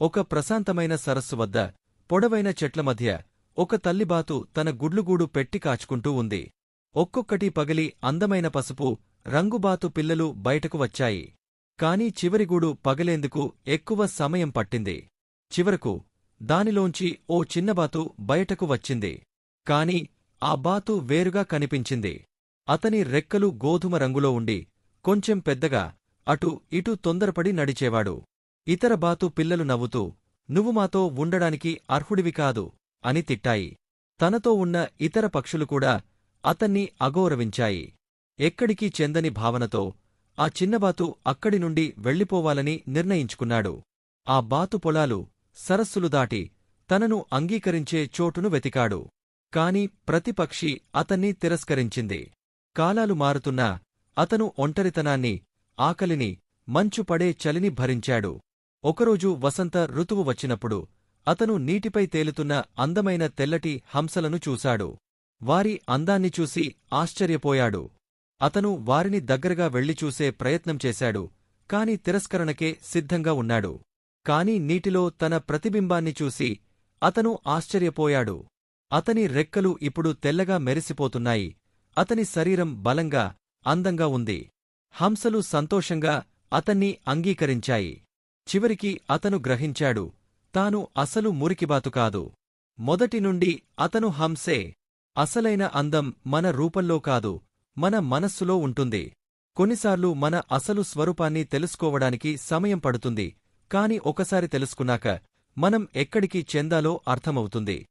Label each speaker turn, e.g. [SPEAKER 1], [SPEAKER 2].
[SPEAKER 1] ఒక ప్రశాంతమైన సరస్సు వద్ద పొడవైన చెట్ల మధ్య ఒక తల్లిబాతు తన గుడ్లుగూడు పెట్టి కాచుకుంటూ ఉంది. ఒక్కొక్కటి పగిలి అందమైన పసుపు రంగుబాతు పిల్లలు బయటకు వచ్చాయి. కాని చివరిగూడు పగలేందుకు ఎక్కువ సమయం పట్టింది. చివరకు దానిలోంచి ఓ చిన్నబాతు బయటకు వచ్చింది. కాని ఆ బాతు వేరుగా కనిపించింది. అతని రెక్కలు గోధుమ రంగులో ఉండి కొంచెం పెద్దగా అటూ ఇటూ తొందరపడి నడిచేవాడు. ఇతర బాతు పిల్లలు నవ్వుతూ "నువ్వు మాతో ఉండడానికి అర్హుడివి కాదు" అని తిట్టాయి. తనతో ఉన్న ఇతర పక్షులు కూడా అతన్ని అగౌరవించాయి. ఎక్కడికీ చెందని భావనతో ఆ చిన్నబాతు అక్కడి నుండి వెళ్ళిపోవాలని నిర్ణయించుకున్నాడు. ఆ బాతు పొలాలు, సరస్సులు దాటి తనను అంగీకరించే చోటును వెతికాడు. కాని ప్రతి పక్షి అతన్ని తిరస్కరించింది. కాలాలు మారుతున్నా అతను ఒంటరితనాన్ని, ఆకలిని, మంచు పడే చలిని భరించాడు. ఒకరోజు వసంత ఋతువు వచ్చినప్పుడు అతను నీటిపై తేలుతున్న అందమైన తెల్లటి హంసలను చూశాడు. వారి అందాన్ని చూసి ఆశ్చర్యపోయాడు. అతను వారిని దగ్గరగా వెళ్లి చూసే ప్రయత్నం చేశాడు. కాని తిరస్కరణకే సిద్ధంగా ఉన్నాడు. కాని నీటిలో తన ప్రతిబింబాన్ని చూసి అతను ఆశ్చర్యపోయాడు. అతని రెక్కలు ఇప్పుడు తెల్లగా మెరిసిపోతున్నాయి. అతని శరీరం బలంగా, అందంగా ఉంది. హంసలు సంతోషంగా అతన్ని అంగీకరించాయి. చివరికి అతను గ్రహించాడు, తాను అసలు మురికిబాతు కాదు. మొదటి నుండి అతను హంసే. అసలైన అందం మన రూపంలో కాదు, మన మనస్సులో ఉంటుంది. కొన్నిసార్లు మన అసలు స్వరూపాన్ని తెలుసుకోవడానికి సమయం పడుతుంది. కాని ఒకసారి తెలుసుకున్నాక మనం ఎక్కడికి చెందాలో అర్థమవుతుంది.